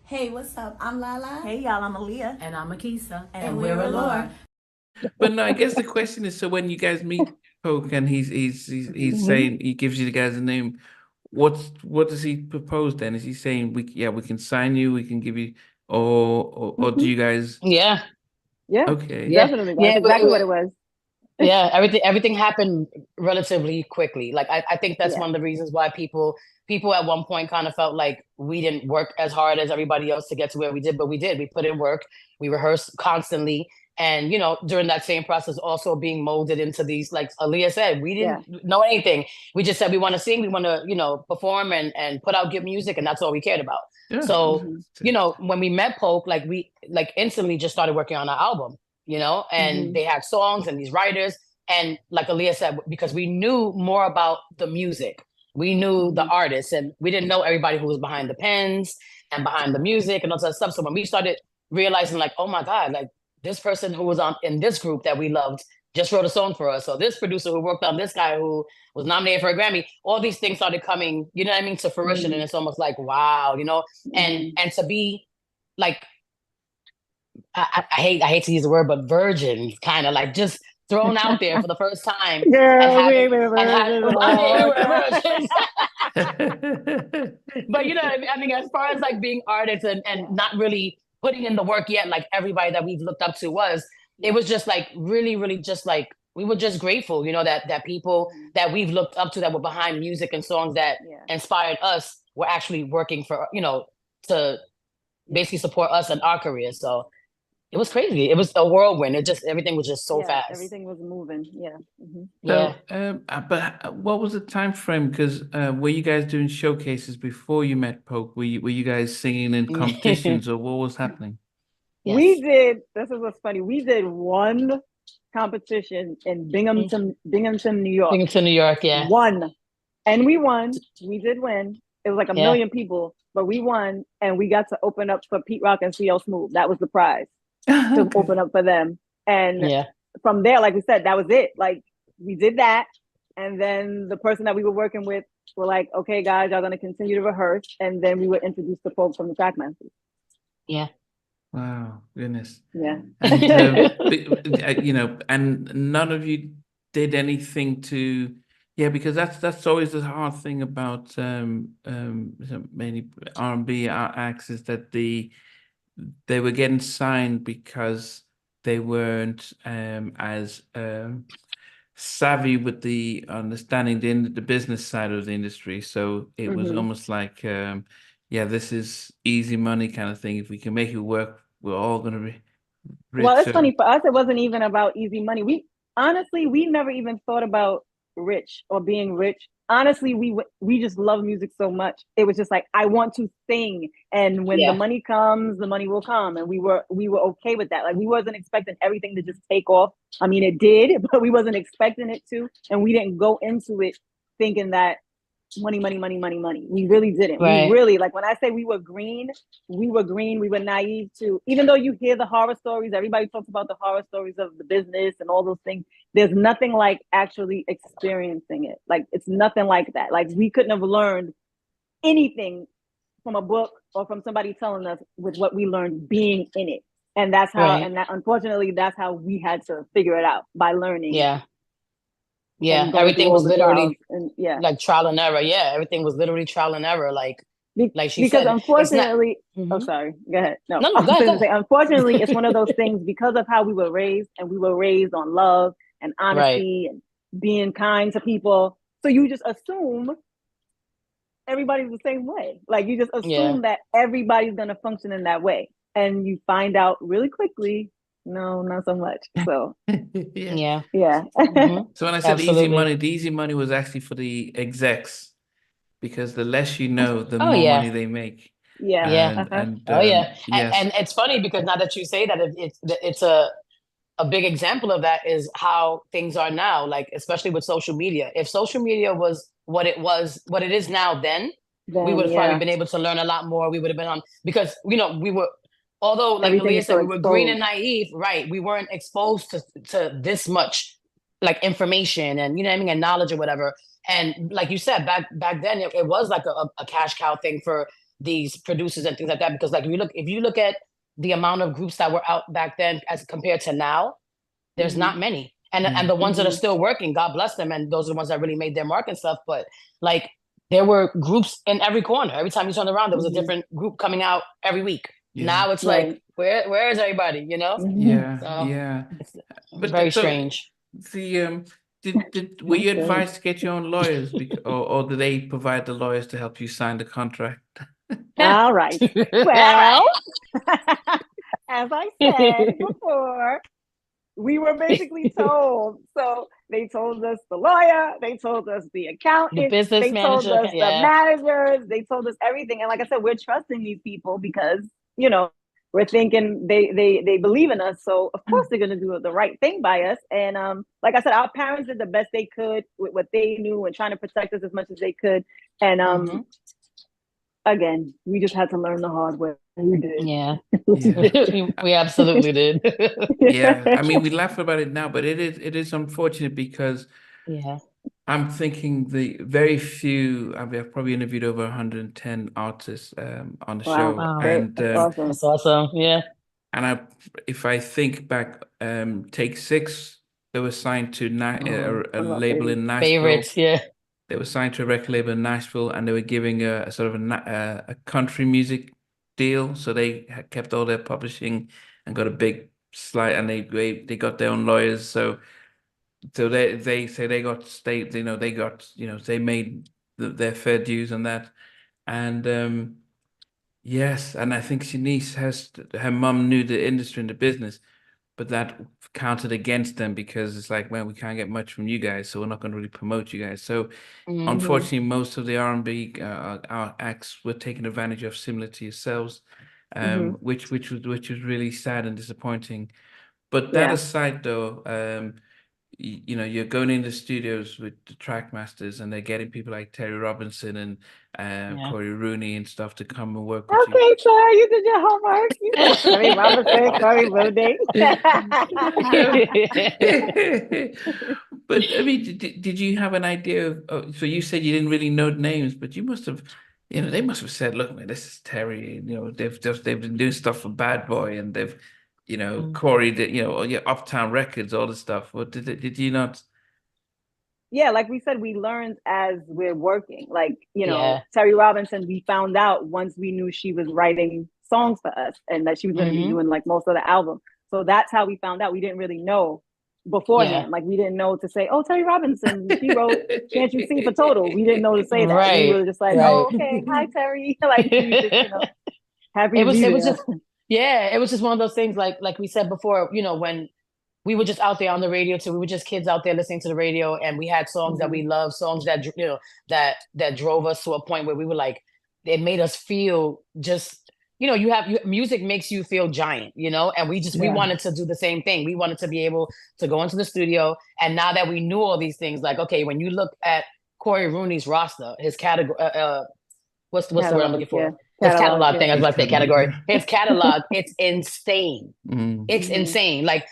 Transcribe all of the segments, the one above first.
Hey, what's up? I'm Lala. Hey y'all, I'm Aaliyah. And I'm Akisa. And we're Allure. But no, I guess the question is, so when you guys meet Poke and he's hmm saying he gives you the guy's name, what does he propose then? Is he saying we can sign you, we can give you, or do hmm you guys? Yeah, Yeah, Okay. yeah, definitely. That's yeah, exactly what it was. yeah. Everything happened relatively quickly. Like I think that's Yeah, one of the reasons why people at one point kind of felt like we didn't work as hard as everybody else to get to where we did, but we did. We put in work. We rehearsed constantly, and during that same process, also being molded into these. Like Aaliyah said, we yeah, didn't know anything. We just said we want to sing, we want to perform and put out good music, and that's all we cared about. Yeah. So hmm when we met Polk, like we like instantly just started working on our album. And hmm they had songs and these writers. And like Aaliyah said, because we knew more about the music, we knew the hmm artists, and we didn't know everybody who was behind the pens and behind the music and all that stuff. So when we started realizing, like, oh my God, like this person who was on in this group that we loved just wrote a song for us. So this producer who worked on this guy who was nominated for a Grammy, all these things started coming, you know what I mean, to fruition. And hmm it's almost like, wow, and hmm and to be like I hate to use the word, but virgin, kind of like just thrown out there for the first time and Girl, we having ain't been and had virgins I mean we all were time. virgins. But you know what I mean? I mean, as far as like being artists and Yeah, not really putting in the work yet, like everybody that we've looked up to it yeah, was just like really, really just like we were just grateful, that people hmm that we've looked up to that were behind music and songs that yeah, inspired us were actually working for, to yeah, basically support us in our careers. So it was crazy. It was a whirlwind. Everything was just so yeah. fast. Everything was moving. Yeah. Yeah. So, but what was the time frame? Because were you guys doing showcases before you met Poke? Were you guys singing in competitions, or what was happening? We Yes. did. This is what's funny. We did one competition in Binghamton, New York. Bring to New York. Yeah. One, and we won. We did win. It was like a Yeah. million people, but we won, and we got to open up for Pete Rock and CL Smooth. That was the prize to Okay. open up for them. And Yeah. from there, like we said, that was it. Like we did that, and then the person that we were working with were like, "Okay, guys, y'all gonna continue to rehearse," and then we were introduced to folks from the Trackmasters. Yeah. Wow, goodness. Yeah. And and none of you did anything to, yeah, because that's always the hard thing about so many R&B acts is that they were getting signed because they weren't as savvy with the understanding the business side of the industry. So it was hmm almost like yeah, this is easy money kind of thing. If we can make it work, we're all gonna be Well, rich. it's So funny for us. It wasn't even about easy money. We honestly, we never even thought about rich or being rich. Honestly, we just love music so much. It was just like I want to sing, and when the Yeah. money comes, the money will come, and we were okay with that. Like we wasn't expecting everything to just take off. I mean, it did, but we wasn't expecting it to, and we didn't go into it thinking that money, money, money, money, money. We really didn't. We Right. really, like when I say we were green, we were green. We were naive too. Even though you hear the horror stories, everybody talks about the horror stories of the business and all those things. There's nothing like actually experiencing it. Like it's nothing like that. Like we couldn't have learned anything from a book or from somebody telling us with what we learned being in it. And that's how, Right. and that unfortunately, that's how we had to figure it out by learning Yeah. Yeah. and going through Everything all was the trials. literally And yeah, like trial and error. Yeah. Everything was literally trial and error. Like she because said, it's not. unfortunately, oh Mhm. sorry, go ahead. No, No, I no, was go going to ahead, say, unfortunately, it's one of those go ahead. things because of how we were raised, and we were raised on love and Right. honesty and being kind to people. So you just assume everybody's the same way. Like you just Yeah. assume that everybody's going to function in that way, and you find out really quickly, no, not so much. So yeah. Yeah. yeah, Hmm. So when I said easy Absolutely. money, the easy money was actually for the execs because the less you know, the Oh more yeah. money they make. yeah, Yeah. uh-huh. Oh yeah. Yes. And it's funny because now that you say that, it's a big example of that is how things are now, like especially with social media. If social media was, what it is now, then we Then would have probably yeah, been able to learn a lot more. We would have been on because we were, although like everything Aaliyah is so said, we were green and exposed. naive, right? We weren't exposed to this much like information and you know what I mean and knowledge or whatever. And like you said, back then it was like a cash cow thing for these producers and things like that, because like if you look at the amount of groups that were out back then as compared to now, there's not many. And the ones that are still working, God bless them, and those are the ones that really made their mark and stuff. But like there were groups in every corner. Every time you turned around, there was a different group coming out every week. Now it's like, where is everybody? You know? It's But very strange. Were you advised to get your own lawyers, or did they provide the lawyers to help you sign the contract? All right. Well, as I said before, we were basically told. So they told us the lawyer, they told us the accountant, the business they manager, told us the managers, they told us everything. And like I said, we're trusting these people because, you know, we're thinking they believe in us. So of course they're gonna do the right thing by us. And like I said, our parents did the best they could with what they knew and trying to protect us as much as they could. And again, we just had to learn the hard way. We did. Yeah. We absolutely did. I mean, we laugh about it now, but it is unfortunate because I'm thinking the very few, I've probably interviewed over 110 artists on the show. Wow. And that's awesome. Yeah. And if I think back, Take Six, they were signed to a label in Nashville. Favorites, yeah. They were signed to a record label in Nashville, and they were giving a sort of a country music deal. So they had kept all their publishing and got a big slide, and they got their own lawyers. So they say they made their fair dues on that. And yes, and I think Shanice her mum knew the industry and the business, but that counted against them because it's like, well, we can't get much from you guys, so we're not going to really promote you guys. So unfortunately, most of the R&B our acts were taking advantage of, similar to yourselves, which was really sad and disappointing. But that aside, though, you know, you're going in the studios with the Trackmasters, and they're getting people like Terry Robinson and Corey Rooney and stuff to come and work with you. Okay, so you did your homework. You know, Terry Robinson, Corey Rooney. But I mean, did you have an idea of? So you said you didn't really know names, but you must have. You know, they must have said, "Look, man, this is Terry. You know, they've been doing stuff for Bad Boy, and they've." You know, Corey did, you know, Uptown Records, all the stuff. What did you not? Yeah, like we said, we learned as we're working. Like, you know, Terry Robinson, we found out once we knew she was writing songs for us and that she was going to be doing like most of the album. So that's how we found out. We didn't really know beforehand. Like we didn't know to say, oh, Terry Robinson, she wrote Can't You See for Total. We didn't know to say that. Right. We were just like, oh, okay, hi, Terry. Like, we just, you know, happy to be there. It was just one of those things, like we said before, you know, when we were just out there on the radio too. We were just kids out there listening to the radio, and we had songs that we loved, songs that, you know, that drove us to a point where we were like, it made us feel just, you know, music makes you feel giant, you know, and we wanted to do the same thing. We wanted to be able to go into the studio. And now that we knew all these things, like, okay, when you look at Corey Rooney's roster, his category, what's the word I'm looking for? Yeah. His catalog thing. I was about to say category. His catalog, it's insane. It's insane. Like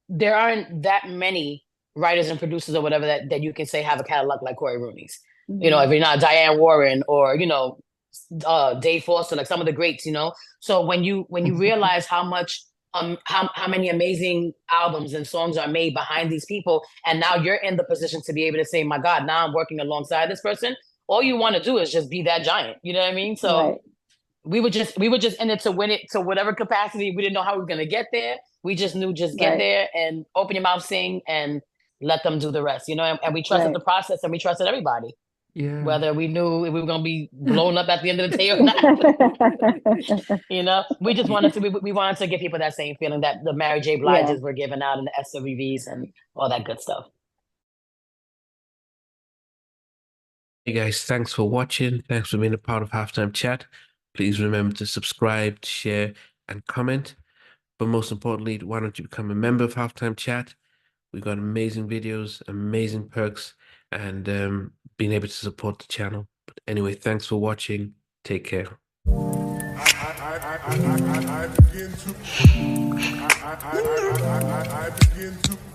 there aren't that many writers and producers or whatever that you can say have a catalog like Corey Rooney's. You know, if you're not Diane Warren or, you know, Dave Foster, like some of the greats, you know. So when you realize how much how many amazing albums and songs are made behind these people, and now you're in the position to be able to say, my God, now I'm working alongside this person. All you want to do is just be that giant. You know what I mean? So we were just in it to win it to whatever capacity. We didn't know how we were going to get there. We just knew get there and open your mouth, sing, and let them do the rest, you know? And we trusted the process, and we trusted everybody. Yeah. Whether we knew if we were going to be blown up at the end of the day or not. You know? We just wanted to, we wanted to give people that same feeling that the Mary J. Bliges were giving out, and the SWVs and all that good stuff. Hey guys, thanks for watching. Thanks for being a part of Halftime Chat. Please remember to subscribe, share, and comment. But most importantly, why don't you become a member of Halftime Chat? We've got amazing videos, amazing perks, and being able to support the channel. But anyway, thanks for watching. Take care. I begin to